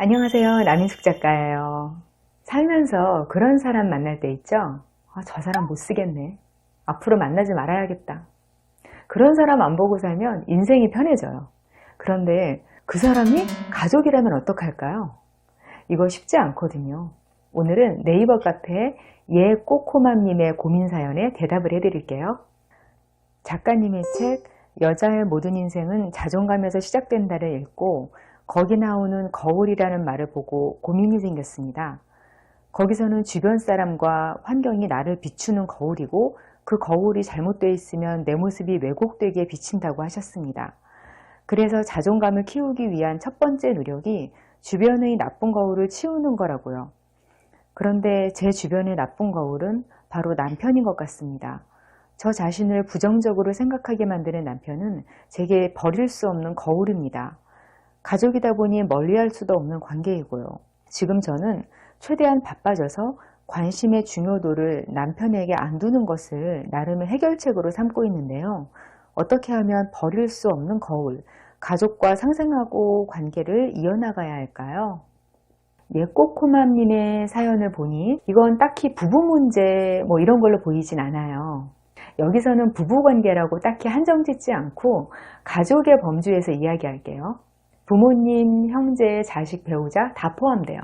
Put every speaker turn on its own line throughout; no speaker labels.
안녕하세요. 남인숙 작가예요. 살면서 그런 사람 만날 때 있죠? 저 사람 못 쓰겠네. 앞으로 만나지 말아야겠다. 그런 사람 안 보고 살면 인생이 편해져요. 그런데 그 사람이 가족이라면 어떡할까요? 이거 쉽지 않거든요. 오늘은 네이버 카페 예꼬코맘님의 고민 사연에 대답을 해드릴게요. 작가님의 책 여자의 모든 인생은 자존감에서 시작된다를 읽고 거기 나오는 거울이라는 말을 보고 고민이 생겼습니다. 거기서는 주변 사람과 환경이 나를 비추는 거울이고 그 거울이 잘못되어 있으면 내 모습이 왜곡되게 비친다고 하셨습니다. 그래서 자존감을 키우기 위한 첫 번째 노력이 주변의 나쁜 거울을 치우는 거라고요. 그런데 제 주변의 나쁜 거울은 바로 남편인 것 같습니다. 저 자신을 부정적으로 생각하게 만드는 남편은 제게 버릴 수 없는 거울입니다. 가족이다 보니 멀리할 수도 없는 관계이고요. 지금 저는 최대한 바빠져서 관심의 중요도를 남편에게 안 두는 것을 나름의 해결책으로 삼고 있는데요. 어떻게 하면 버릴 수 없는 거울, 가족과 상생하고 관계를 이어나가야 할까요? 예꼬코맘님의 사연을 보니 이건 딱히 부부 문제 이런 걸로 보이진 않아요. 여기서는 부부관계라고 딱히 한정짓지 않고 가족의 범주에서 이야기할게요. 부모님, 형제, 자식, 배우자 다 포함돼요.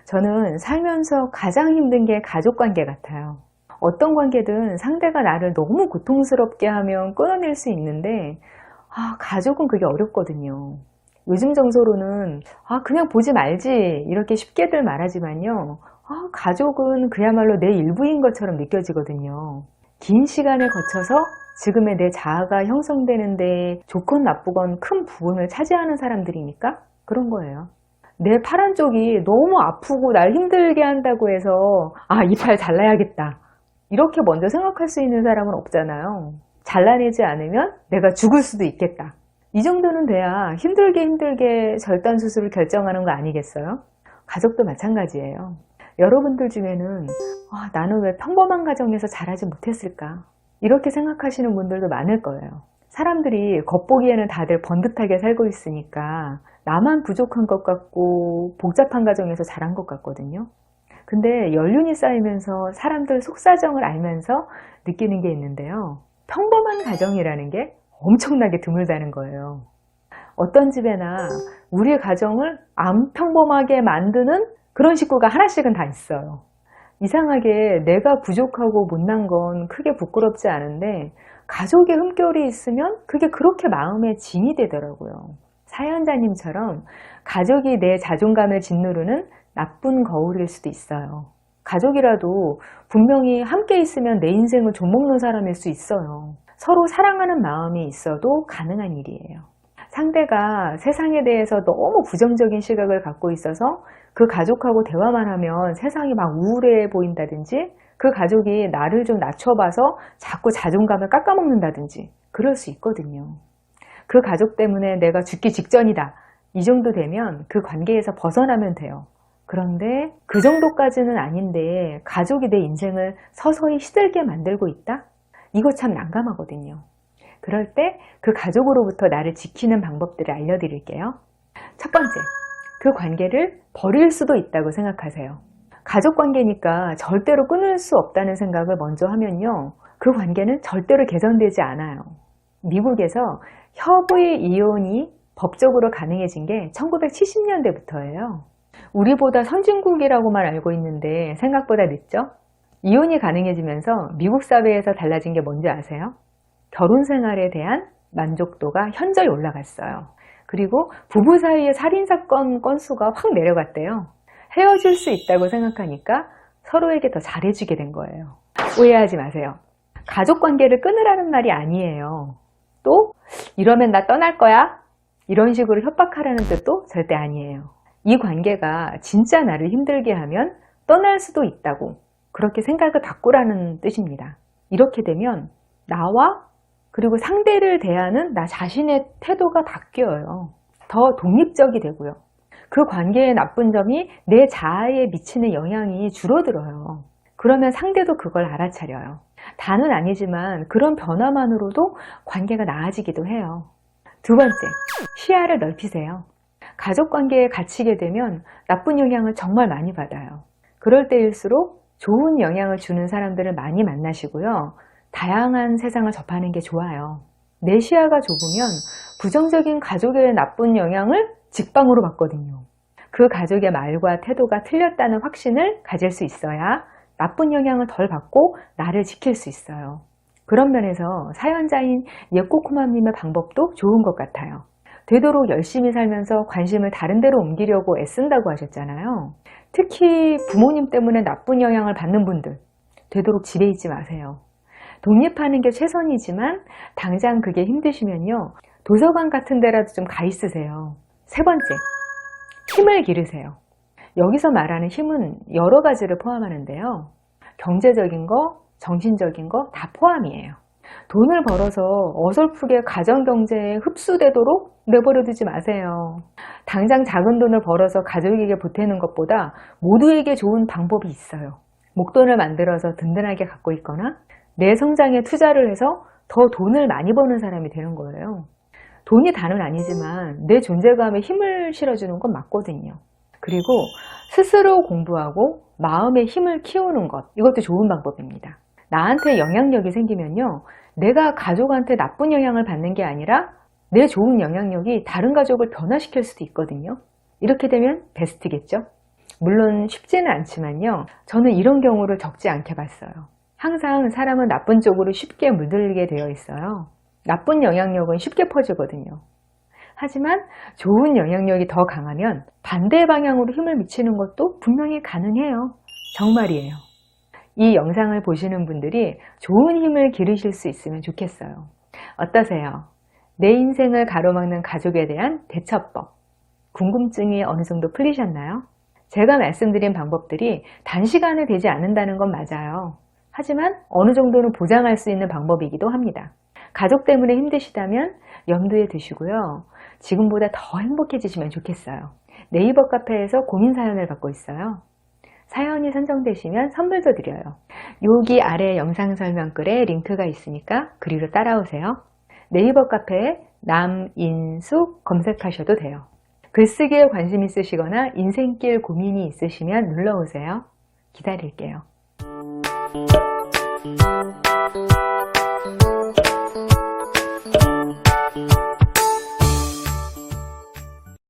저는 살면서 가장 힘든 게 가족관계 같아요. 어떤 관계든 상대가 나를 너무 고통스럽게 하면 끊어낼 수 있는데 가족은 그게 어렵거든요. 요즘 정서로는 그냥 보지 말지 이렇게 쉽게들 말하지만요. 가족은 그야말로 내 일부인 것처럼 느껴지거든요. 긴 시간을 거쳐서 지금의 내 자아가 형성되는데 좋건 나쁘건 큰 부분을 차지하는 사람들이니까 그런 거예요. 내 팔 한쪽이 너무 아프고 날 힘들게 한다고 해서 이 팔 잘라야겠다 이렇게 먼저 생각할 수 있는 사람은 없잖아요. 잘라내지 않으면 내가 죽을 수도 있겠다. 이 정도는 돼야 힘들게 절단 수술을 결정하는 거 아니겠어요? 가족도 마찬가지예요. 여러분들 중에는 나는 왜 평범한 가정에서 자라지 못했을까? 이렇게 생각하시는 분들도 많을 거예요. 사람들이 겉보기에는 다들 번듯하게 살고 있으니까 나만 부족한 것 같고 복잡한 가정에서 자란 것 같거든요. 근데 연륜이 쌓이면서 사람들 속사정을 알면서 느끼는 게 있는데요. 평범한 가정이라는 게 엄청나게 드물다는 거예요. 어떤 집에나 우리 가정을 안 평범하게 만드는 그런 식구가 하나씩은 다 있어요. 이상하게 내가 부족하고 못난 건 크게 부끄럽지 않은데 가족의 흠결이 있으면 그게 그렇게 마음에 짐이 되더라고요. 사연자님처럼 가족이 내 자존감을 짓누르는 나쁜 거울일 수도 있어요. 가족이라도 분명히 함께 있으면 내 인생을 좀먹는 사람일 수 있어요. 서로 사랑하는 마음이 있어도 가능한 일이에요. 상대가 세상에 대해서 너무 부정적인 시각을 갖고 있어서 그 가족하고 대화만 하면 세상이 막 우울해 보인다든지 그 가족이 나를 좀 낮춰봐서 자꾸 자존감을 깎아먹는다든지 그럴 수 있거든요. 그 가족 때문에 내가 죽기 직전이다. 이 정도 되면 그 관계에서 벗어나면 돼요. 그런데 그 정도까지는 아닌데 가족이 내 인생을 서서히 시들게 만들고 있다? 이거 참 난감하거든요. 그럴 때 그 가족으로부터 나를 지키는 방법들을 알려드릴게요. 첫 번째, 그 관계를 버릴 수도 있다고 생각하세요. 가족 관계니까 절대로 끊을 수 없다는 생각을 먼저 하면요. 그 관계는 절대로 개선되지 않아요. 미국에서 협의 이혼이 법적으로 가능해진 게 1970년대부터예요. 우리보다 선진국이라고만 알고 있는데 생각보다 늦죠? 이혼이 가능해지면서 미국 사회에서 달라진 게 뭔지 아세요? 결혼 생활에 대한 만족도가 현저히 올라갔어요. 그리고 부부 사이의 살인사건 건수가 확 내려갔대요. 헤어질 수 있다고 생각하니까 서로에게 더 잘해주게 된 거예요. 오해하지 마세요. 가족 관계를 끊으라는 말이 아니에요. 또 이러면 나 떠날 거야? 이런 식으로 협박하라는 뜻도 절대 아니에요. 이 관계가 진짜 나를 힘들게 하면 떠날 수도 있다고 그렇게 생각을 바꾸라는 뜻입니다. 이렇게 되면 나와 그리고 상대를 대하는 나 자신의 태도가 바뀌어요. 더 독립적이 되고요. 그 관계의 나쁜 점이 내 자아에 미치는 영향이 줄어들어요. 그러면 상대도 그걸 알아차려요. 다는 아니지만 그런 변화만으로도 관계가 나아지기도 해요. 두 번째, 시야를 넓히세요. 가족관계에 갇히게 되면 나쁜 영향을 정말 많이 받아요. 그럴 때일수록 좋은 영향을 주는 사람들을 많이 만나시고요. 다양한 세상을 접하는 게 좋아요. 내 시야가 좁으면 부정적인 가족의 나쁜 영향을 직방으로 받거든요. 그 가족의 말과 태도가 틀렸다는 확신을 가질 수 있어야 나쁜 영향을 덜 받고 나를 지킬 수 있어요. 그런 면에서 사연자인 예꼬코맘님의 방법도 좋은 것 같아요. 되도록 열심히 살면서 관심을 다른 데로 옮기려고 애쓴다고 하셨잖아요. 특히 부모님 때문에 나쁜 영향을 받는 분들, 되도록 집에 있지 마세요. 독립하는 게 최선이지만 당장 그게 힘드시면요. 도서관 같은 데라도 좀 가 있으세요. 세 번째, 힘을 기르세요. 여기서 말하는 힘은 여러 가지를 포함하는데요. 경제적인 거, 정신적인 거 다 포함이에요. 돈을 벌어서 어설프게 가정경제에 흡수되도록 내버려 두지 마세요. 당장 작은 돈을 벌어서 가족에게 보태는 것보다 모두에게 좋은 방법이 있어요. 목돈을 만들어서 든든하게 갖고 있거나 내 성장에 투자를 해서 더 돈을 많이 버는 사람이 되는 거예요. 돈이 다는 아니지만 내 존재감에 힘을 실어주는 건 맞거든요. 그리고 스스로 공부하고 마음의 힘을 키우는 것, 이것도 좋은 방법입니다. 나한테 영향력이 생기면요, 내가 가족한테 나쁜 영향을 받는 게 아니라 내 좋은 영향력이 다른 가족을 변화시킬 수도 있거든요. 이렇게 되면 베스트겠죠? 물론 쉽지는 않지만요, 저는 이런 경우를 적지 않게 봤어요. 항상 사람은 나쁜 쪽으로 쉽게 물들게 되어 있어요. 나쁜 영향력은 쉽게 퍼지거든요. 하지만 좋은 영향력이 더 강하면 반대 방향으로 힘을 미치는 것도 분명히 가능해요. 정말이에요. 이 영상을 보시는 분들이 좋은 힘을 기르실 수 있으면 좋겠어요. 어떠세요? 내 인생을 가로막는 가족에 대한 대처법. 궁금증이 어느 정도 풀리셨나요? 제가 말씀드린 방법들이 단시간에 되지 않는다는 건 맞아요. 하지만 어느 정도는 보장할 수 있는 방법이기도 합니다. 가족 때문에 힘드시다면 염두에 두시고요. 지금보다 더 행복해지시면 좋겠어요. 네이버 카페에서 고민 사연을 받고 있어요. 사연이 선정되시면 선물도 드려요. 여기 아래 영상 설명글에 링크가 있으니까 그리로 따라오세요. 네이버 카페에 남인숙 검색하셔도 돼요. 글쓰기에 관심 있으시거나 인생길 고민이 있으시면 눌러오세요. 기다릴게요.